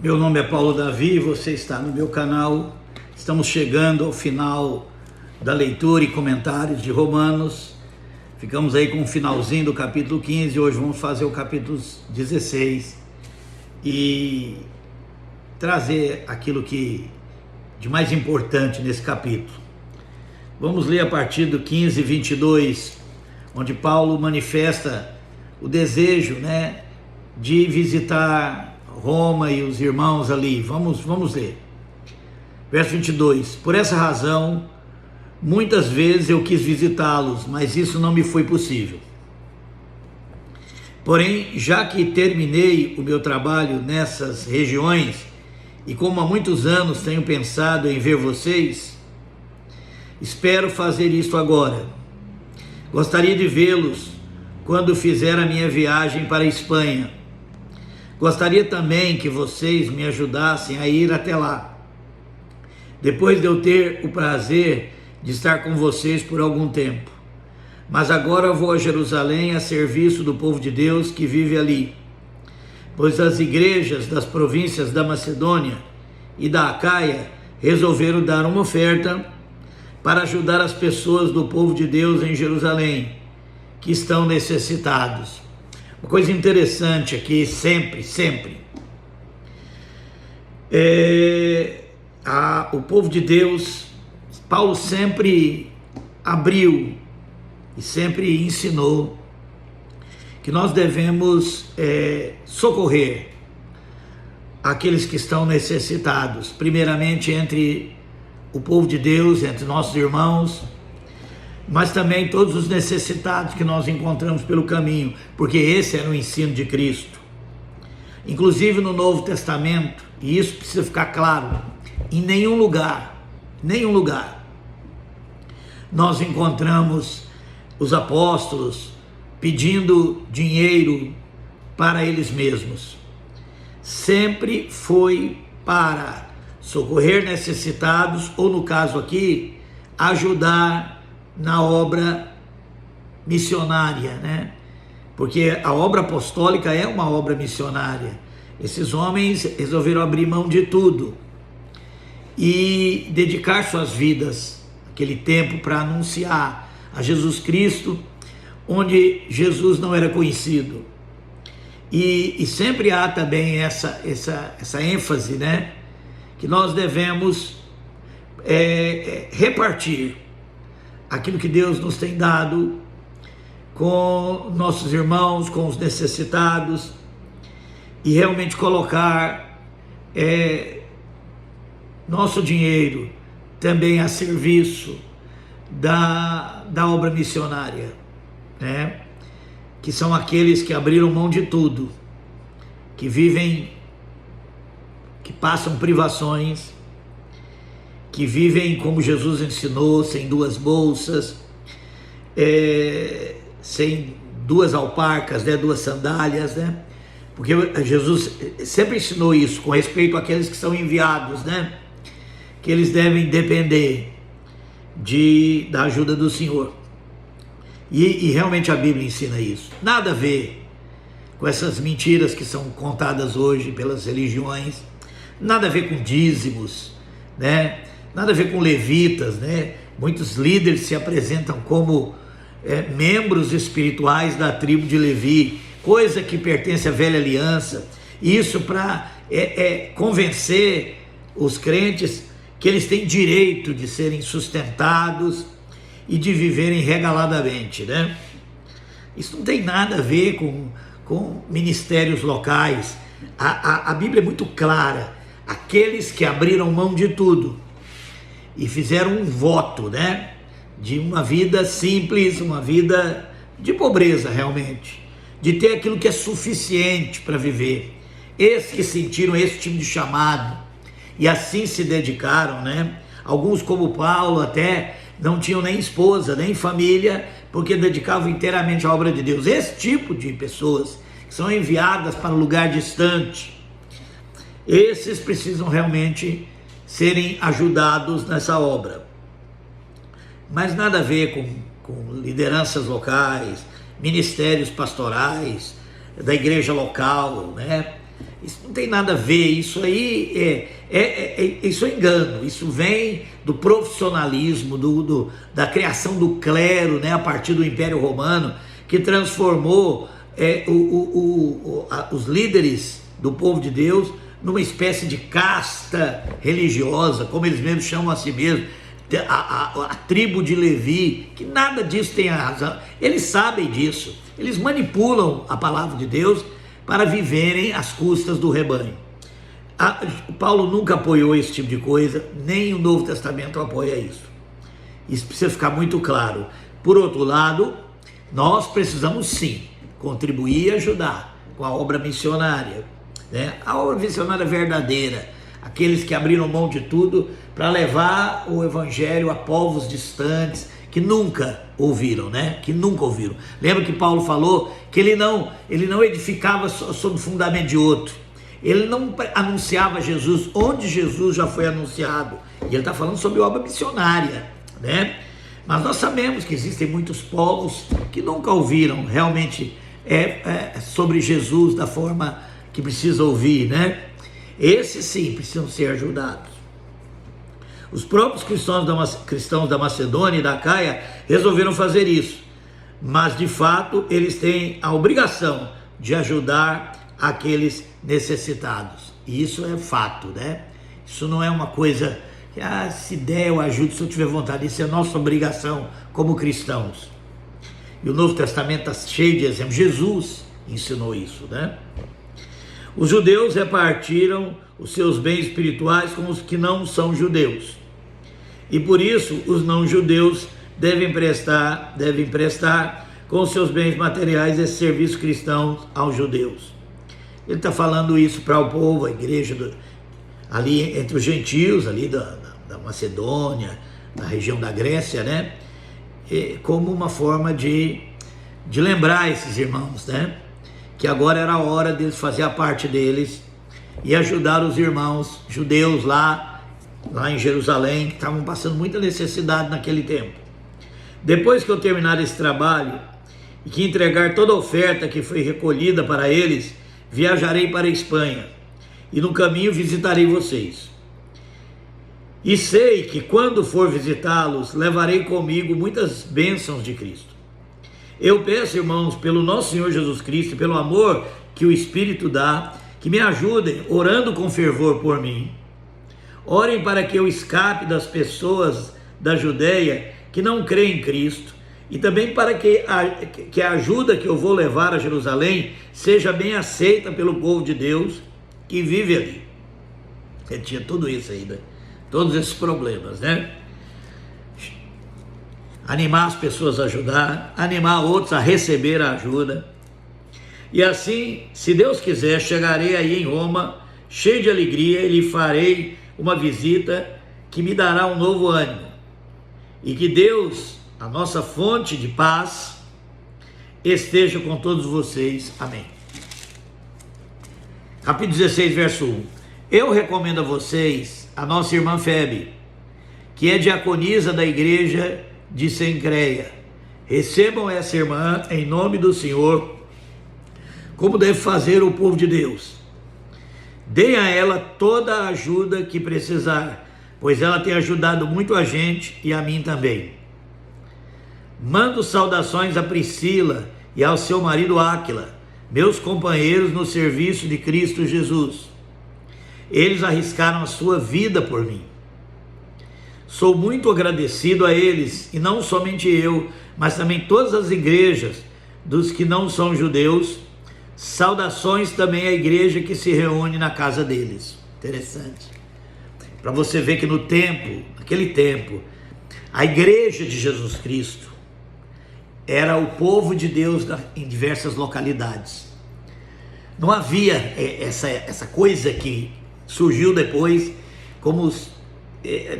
Meu nome é Paulo Davi, você está no meu canal. Estamos chegando ao final da leitura e comentários de Romanos. Ficamos aí com o finalzinho do capítulo 15, hoje vamos fazer o capítulo 16 e trazer aquilo que de mais importante nesse capítulo. Vamos ler a partir do 15, 22, onde Paulo manifesta o desejo, de visitar Roma e os irmãos ali. Vamos ler. Verso 22. Por essa razão, muitas vezes eu quis visitá-los, mas isso não me foi possível. Porém, já que terminei o meu trabalho nessas regiões, e como há muitos anos tenho pensado em ver vocês, espero fazer isto agora. Gostaria de vê-los quando fizer a minha viagem para a Espanha. Gostaria também que vocês me ajudassem a ir até lá, depois de eu ter o prazer de estar com vocês por algum tempo. Mas agora vou a Jerusalém a serviço do povo de Deus que vive ali, pois as igrejas das províncias da Macedônia e da Acaia resolveram dar uma oferta para ajudar as pessoas do povo de Deus em Jerusalém, que estão necessitados. Uma coisa interessante aqui, sempre, o povo de Deus, Paulo sempre abriu e sempre ensinou que nós devemos socorrer aqueles que estão necessitados, primeiramente entre o povo de Deus, entre nossos irmãos, mas também todos os necessitados que nós encontramos pelo caminho, porque esse era o ensino de Cristo. Inclusive no Novo Testamento, e isso precisa ficar claro, em nenhum lugar, nós encontramos os apóstolos pedindo dinheiro para eles mesmos. Sempre foi para socorrer necessitados, ou no caso aqui, ajudar na obra missionária, Porque a obra apostólica é uma obra missionária. Esses homens resolveram abrir mão de tudo e dedicar suas vidas, aquele tempo, para anunciar a Jesus Cristo, onde Jesus não era conhecido. E sempre há também essa ênfase, que nós devemos repartir aquilo que Deus nos tem dado com nossos irmãos, com os necessitados, e realmente colocar nosso dinheiro também a serviço da obra missionária, que são aqueles que abriram mão de tudo, que vivem, que passam privações, que vivem como Jesus ensinou, sem duas bolsas, sem duas alparcas, duas sandálias, porque Jesus sempre ensinou isso com respeito àqueles que são enviados, que eles devem depender da ajuda do Senhor. E realmente a Bíblia ensina isso. Nada a ver com essas mentiras que são contadas hoje pelas religiões, nada a ver com dízimos, nada a ver com levitas, Muitos líderes se apresentam como membros espirituais da tribo de Levi, coisa que pertence à velha aliança. Isso para convencer os crentes que eles têm direito de serem sustentados e de viverem regaladamente, Isso não tem nada a ver com ministérios locais. A Bíblia é muito clara. Aqueles que abriram mão de tudo e fizeram um voto, de uma vida simples, uma vida de pobreza realmente, de ter aquilo que é suficiente para viver. Esses que sentiram esse tipo de chamado e assim se dedicaram, Alguns, como Paulo, até não tinham nem esposa, nem família, porque dedicavam inteiramente à obra de Deus. Esse tipo de pessoas que são enviadas para um lugar distante, esses precisam realmente serem ajudados nessa obra. Mas nada a ver com lideranças locais, ministérios pastorais, da igreja local, Isso não tem nada a ver, isso aí isso é engano, isso vem do profissionalismo, da criação do clero, né, a partir do Império Romano, que transformou os líderes do povo de Deus numa espécie de casta religiosa, como eles mesmos chamam a si mesmos, a tribo de Levi, que nada disso tem a razão. Eles sabem disso, eles manipulam a palavra de Deus para viverem às custas do rebanho. Paulo nunca apoiou esse tipo de coisa, nem o Novo Testamento apoia isso. Isso precisa ficar muito claro. Por outro lado, nós precisamos sim contribuir e ajudar com a obra missionária, né? A obra missionária verdadeira, aqueles que abriram mão de tudo para levar o evangelho a povos distantes, que nunca ouviram, né? Que nunca ouviram. Lembra que Paulo falou que ele não edificava sobre o fundamento de outro. Ele não anunciava Jesus onde Jesus já foi anunciado. E ele está falando sobre obra missionária, né? Mas nós sabemos que existem muitos povos que nunca ouviram realmente sobre Jesus da forma que precisa ouvir, né? Esses sim precisam ser ajudados. Os próprios cristãos da Macedônia e da Acaia resolveram fazer isso, mas de fato eles têm a obrigação de ajudar aqueles necessitados. E isso é fato, né? Isso não é uma coisa que se der eu ajudo se eu tiver vontade. Isso é nossa obrigação como cristãos. E o Novo Testamento está cheio de exemplos. Jesus ensinou isso, né? Os judeus repartiram os seus bens espirituais com os que não são judeus. E por isso os não judeus devem prestar com os seus bens materiais esse serviço cristão aos judeus. Ele está falando isso para o povo, a igreja ali entre os gentios, ali da Macedônia, da região da Grécia, né? Como uma forma de lembrar esses irmãos, né? Que agora era a hora deles fazer a parte deles e ajudar os irmãos judeus lá em Jerusalém, que estavam passando muita necessidade naquele tempo. Depois que eu terminar esse trabalho e que entregar toda a oferta que foi recolhida para eles, viajarei para a Espanha e no caminho visitarei vocês. E sei que quando for visitá-los, levarei comigo muitas bênçãos de Cristo. Eu peço, irmãos, pelo nosso Senhor Jesus Cristo, pelo amor que o Espírito dá, que me ajudem, orando com fervor por mim. Orem para que eu escape das pessoas da Judeia que não creem em Cristo, e também para que a ajuda que eu vou levar a Jerusalém seja bem aceita pelo povo de Deus que vive ali. Ele tinha tudo isso aí, né? Todos esses problemas, né? Animar as pessoas a ajudar, animar outros a receber a ajuda. E assim, se Deus quiser, chegarei aí em Roma, cheio de alegria, e lhe farei uma visita que me dará um novo ânimo. E que Deus, a nossa fonte de paz, esteja com todos vocês. Amém. Capítulo 16, verso 1. Eu recomendo a vocês a nossa irmã Febe, que é diaconisa da igreja de Cencreia. Recebam essa irmã em nome do Senhor, como deve fazer o povo de Deus. Deem a ela toda a ajuda que precisar, pois ela tem ajudado muito a gente e a mim também. Mando saudações a Priscila e ao seu marido Áquila, meus companheiros no serviço de Cristo Jesus. Eles arriscaram a sua vida por mim. Sou muito agradecido a eles, e não somente eu, mas também todas as igrejas dos que não são judeus. Saudações também à igreja que se reúne na casa deles. Interessante. Para você ver que naquele tempo, a igreja de Jesus Cristo era o povo de Deus em diversas localidades. Não havia essa coisa que surgiu depois como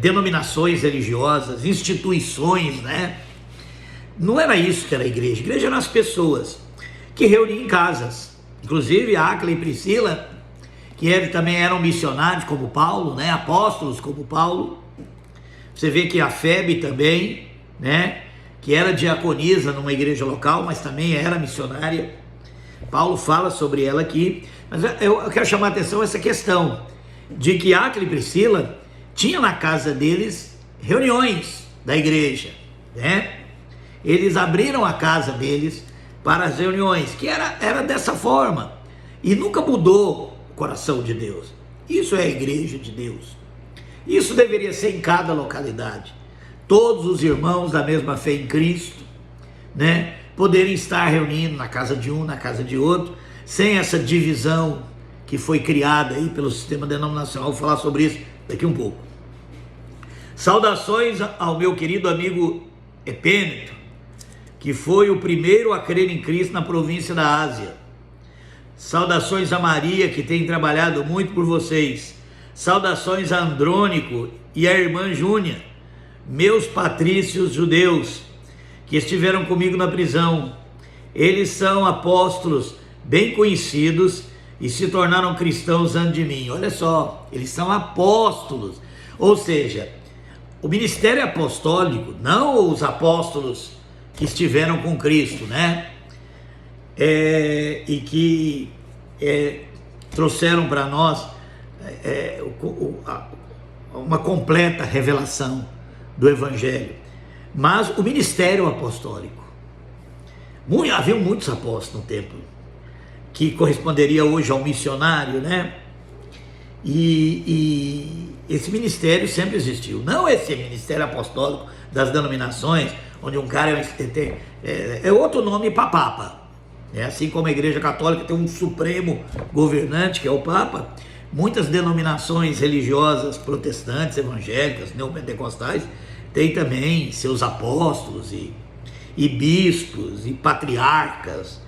denominações religiosas, instituições, né? Não era isso que era a igreja. A igreja eram as pessoas que reuniam em casas. Inclusive Áquila e Priscila, que também eram missionários como Paulo, né? Apóstolos como Paulo. Você vê que a Febe também, né? Que era diaconisa numa igreja local, mas também era missionária. Paulo fala sobre ela aqui. Mas eu quero chamar a atenção essa questão de que Áquila e Priscila tinham na casa deles reuniões da igreja, né? Eles abriram a casa deles para as reuniões, que era dessa forma, e nunca mudou o coração de Deus. Isso é a igreja de Deus. Isso deveria ser em cada localidade. Todos os irmãos da mesma fé em Cristo, né, poderem estar reunindo na casa de um, na casa de outro, sem essa divisão que foi criada aí pelo sistema denominacional. Vou falar sobre isso daqui um pouco. Saudações ao meu querido amigo Epêneto, que foi o primeiro a crer em Cristo na província da Ásia. Saudações a Maria, que tem trabalhado muito por vocês. Saudações a Andrônico e a irmã Júnia, meus patrícios judeus, que estiveram comigo na prisão. Eles são apóstolos bem conhecidos e se tornaram cristãos antes de mim. Olha só, eles são apóstolos, ou seja, o ministério apostólico, não os apóstolos que estiveram com Cristo, né? E que trouxeram para nós uma completa revelação do Evangelho, mas o ministério apostólico. Havia muitos apóstolos no templo, que corresponderia hoje ao missionário, né? E esse ministério sempre existiu. Não esse ministério apostólico das denominações, onde um cara é outro nome para Papa. Assim como a Igreja Católica tem um supremo governante, que é o Papa, muitas denominações religiosas protestantes, evangélicas, neopentecostais, têm também seus apóstolos e bispos e patriarcas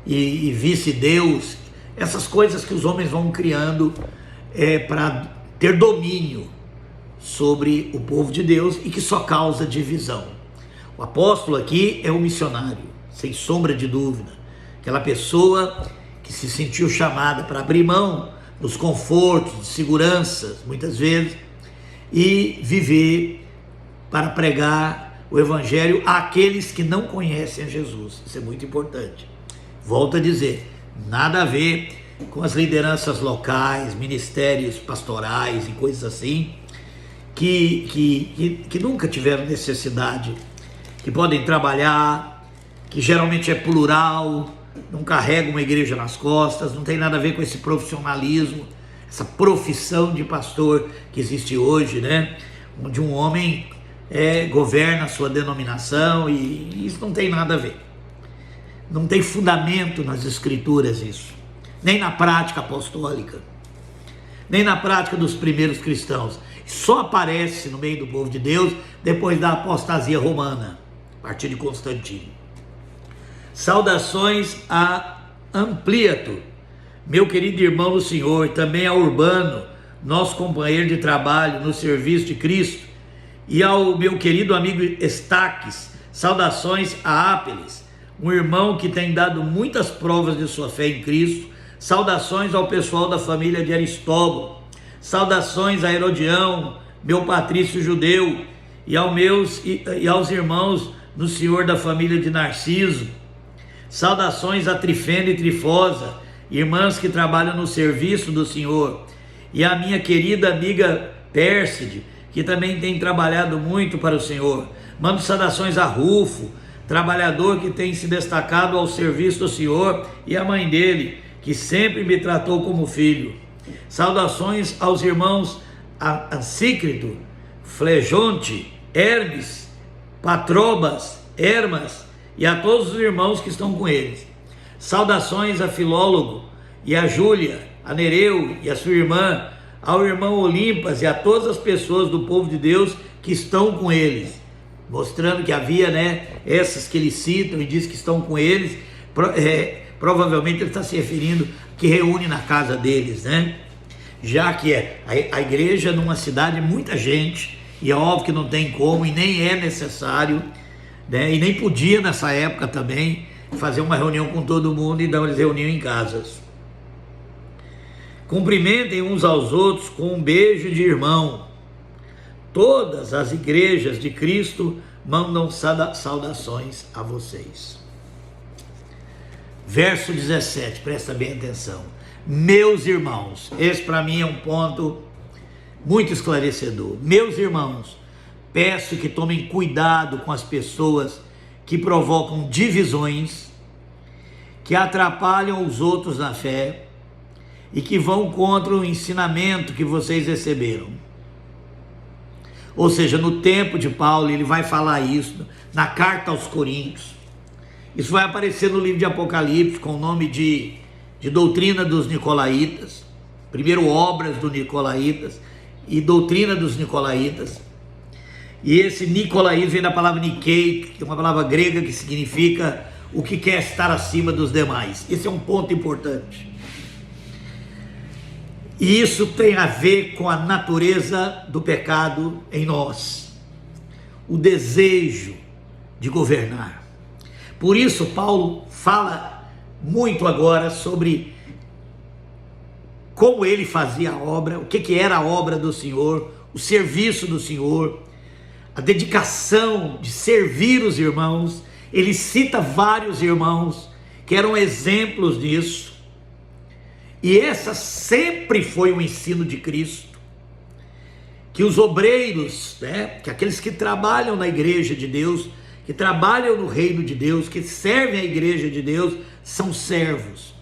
e vice-deus, essas coisas que os homens vão criando para ter domínio sobre o povo de Deus e que só causa divisão. O apóstolo aqui é o missionário, sem sombra de dúvida, aquela pessoa que se sentiu chamada para abrir mão dos confortos, de seguranças, muitas vezes, e viver para pregar o Evangelho àqueles que não conhecem a Jesus. Isso é muito importante. Volto a dizer, nada a ver com as lideranças locais, ministérios pastorais e coisas assim, que nunca tiveram necessidade, que podem trabalhar, que geralmente é plural, não carrega uma igreja nas costas, não tem nada a ver com esse profissionalismo, essa profissão de pastor que existe hoje, né? Onde um homem governa a sua denominação, e isso não tem nada a ver. Não tem fundamento nas escrituras isso, nem na prática apostólica, nem na prática dos primeiros cristãos. Só aparece no meio do povo de Deus depois da apostasia romana, a partir de Constantino. Saudações a Ampliato, meu querido irmão do Senhor, também a Urbano, nosso companheiro de trabalho no serviço de Cristo, e ao meu querido amigo Estaques. Saudações a Ápeles, um irmão que tem dado muitas provas de sua fé em Cristo. Saudações ao pessoal da família de Aristóbulo. Saudações a Herodião, meu patrício judeu, e aos irmãos no Senhor da família de Narciso. Saudações a Trifena e Trifosa, irmãs que trabalham no serviço do Senhor, e a minha querida amiga Pérside, que também tem trabalhado muito para o Senhor. Mando saudações a Rufo, trabalhador que tem se destacado ao serviço do Senhor, e a mãe dele, que sempre me tratou como filho. Saudações aos irmãos Ansícrito, Flegonte, Hermes, Patrobas, Hermas, e a todos os irmãos que estão com eles. Saudações a Filólogo e a Júlia, a Nereu e a sua irmã, ao irmão Olimpas e a todas as pessoas do povo de Deus que estão com eles. Mostrando que havia, essas que eles citam e diz que estão com eles, provavelmente ele está se referindo que reúne na casa deles, né? Já que a igreja numa cidade é muita gente, e é óbvio que não tem como, e nem é necessário, né? E nem podia nessa época também fazer uma reunião com todo mundo, então eles reuniam em casas. Cumprimentem uns aos outros com um beijo de irmão. Todas as igrejas de Cristo mandam saudações a vocês. Verso 17, presta bem atenção. Meus irmãos, esse para mim é um ponto muito esclarecedor. Meus irmãos, peço que tomem cuidado com as pessoas que provocam divisões, que atrapalham os outros na fé e que vão contra o ensinamento que vocês receberam. Ou seja, no tempo de Paulo, ele vai falar isso na carta aos Coríntios. Isso vai aparecer no livro de Apocalipse com o nome de doutrina dos Nicolaítas, primeiro obras dos Nicolaítas e doutrina dos Nicolaítas. E esse Nicolaíta vem da palavra Nikkei, que é uma palavra grega que significa o que quer estar acima dos demais. Esse é um ponto importante. E isso tem a ver com a natureza do pecado em nós, o desejo de governar. Por isso Paulo fala muito agora sobre como ele fazia a obra, o que era a obra do Senhor, o serviço do Senhor, a dedicação de servir os irmãos. Ele cita vários irmãos que eram exemplos disso. E essa sempre foi o ensino de Cristo, que os obreiros, que aqueles que trabalham na igreja de Deus, que trabalham no reino de Deus, que servem a igreja de Deus, são servos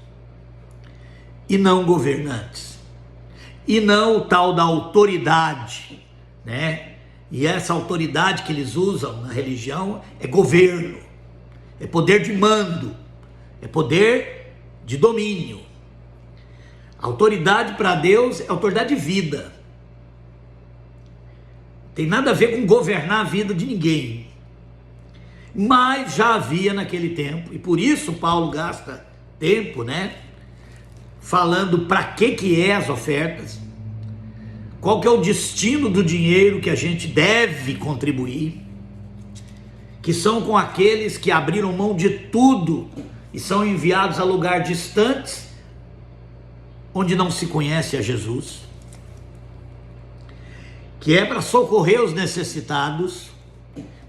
e não governantes, e não o tal da autoridade, E essa autoridade que eles usam na religião é governo, é poder de mando, é poder de domínio. Autoridade para Deus é autoridade de vida. Tem nada a ver com governar a vida de ninguém. Mas já havia naquele tempo, e por isso Paulo gasta tempo, falando para que é as ofertas, qual que é o destino do dinheiro que a gente deve contribuir, que são com aqueles que abriram mão de tudo e são enviados a lugares distantes, onde não se conhece a Jesus, que é para socorrer os necessitados,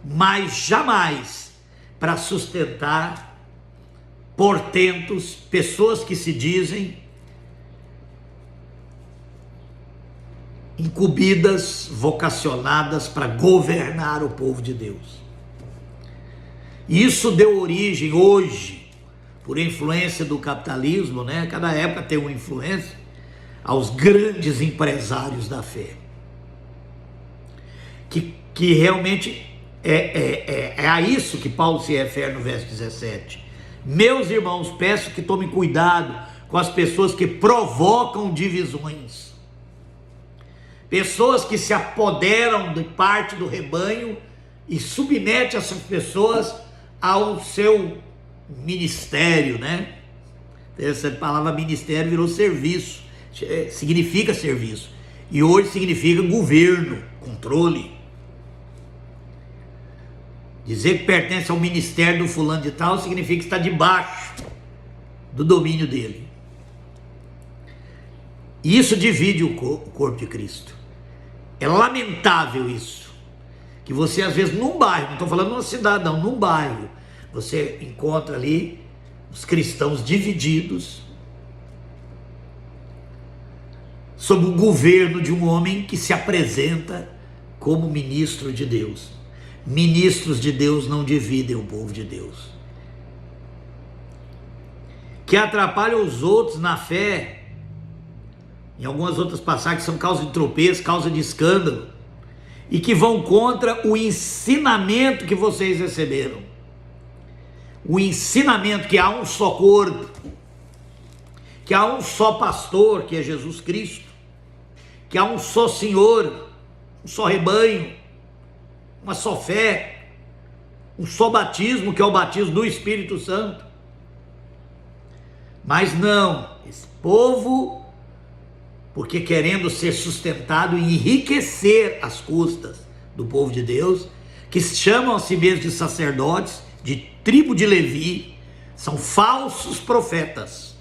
mas jamais para sustentar portentos, pessoas que se dizem incumbidas, vocacionadas para governar o povo de Deus. Isso deu origem hoje, por influência do capitalismo, cada época tem uma influência, aos grandes empresários da fé, que realmente é a isso que Paulo se refere no verso 17. Meus irmãos, peço que tomem cuidado com as pessoas que provocam divisões, pessoas que se apoderam de parte do rebanho e submetem essas pessoas ao seu ministério, Essa palavra ministério virou serviço, significa serviço, e hoje significa governo, controle. Dizer que pertence ao ministério do fulano de tal significa que está debaixo do domínio dele. E isso divide o corpo de Cristo. É lamentável isso, que você às vezes num bairro, não estou falando numa cidade não, num bairro, você encontra ali os cristãos divididos sob o governo de um homem que se apresenta como ministro de Deus. Ministros de Deus não dividem o povo de Deus, que atrapalham os outros na fé. Em algumas outras passagens são causa de tropeço, causa de escândalo, e que vão contra o ensinamento que vocês receberam. O ensinamento que há um só corpo, que há um só pastor, que é Jesus Cristo, que há um só Senhor, um só rebanho, uma só fé, um só batismo, que é o batismo do Espírito Santo. Mas não, esse povo, porque querendo ser sustentado e enriquecer às custas do povo de Deus, que chamam a si mesmos de sacerdotes, de tribo de Levi, são falsos profetas,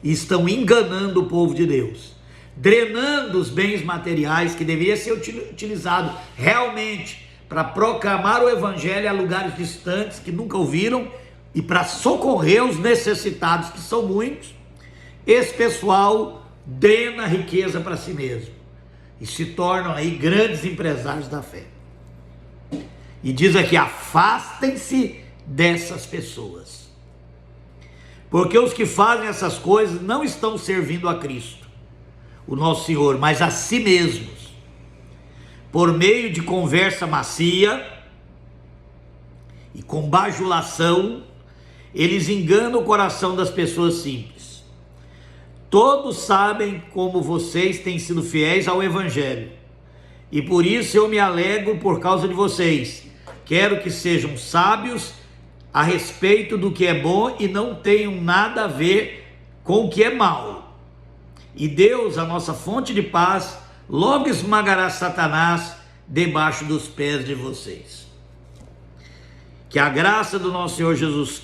e estão enganando o povo de Deus, drenando os bens materiais que deveria ser utilizado realmente para proclamar o evangelho a lugares distantes que nunca ouviram, e para socorrer os necessitados, que são muitos, esse pessoal drena a riqueza para si mesmo e se tornam aí grandes empresários da fé. E diz aqui: afastem-se dessas pessoas, porque os que fazem essas coisas não estão servindo a Cristo, o nosso Senhor, mas a si mesmos, por meio de conversa macia e com bajulação. Eles enganam o coração das pessoas simples. Todos sabem como vocês têm sido fiéis ao Evangelho, e por isso eu me alegro por causa de vocês. Quero que sejam sábios a respeito do que é bom e não tenham nada a ver com o que é mal. E Deus, a nossa fonte de paz, logo esmagará Satanás debaixo dos pés de vocês. Que a graça do nosso Senhor Jesus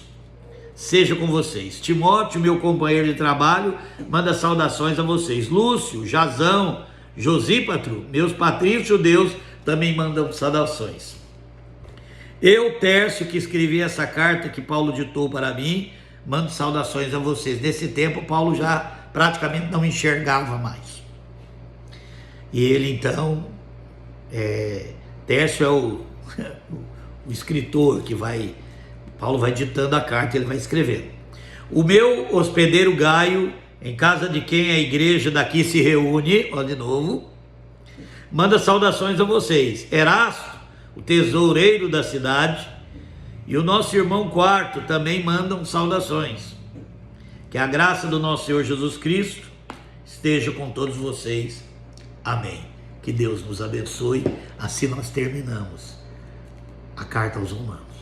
seja com vocês. Timóteo, meu companheiro de trabalho, manda saudações a vocês. Lúcio, Jazão, Josípatro, meus patrícios judeus, também mandam saudações. Eu, Tércio, que escrevi essa carta que Paulo ditou para mim, mando saudações a vocês. Nesse tempo, Paulo já praticamente não enxergava mais. E ele, então, Tércio é o escritor que vai... Paulo vai ditando a carta e ele vai escrevendo. O meu hospedeiro Gaio, em casa de quem a igreja daqui se reúne, ó, de novo, manda saudações a vocês. Erasto, o tesoureiro da cidade, e o nosso irmão Quarto também mandam saudações. Que a graça do nosso Senhor Jesus Cristo esteja com todos vocês. Amém. Que Deus nos abençoe. Assim nós terminamos a carta aos Romanos.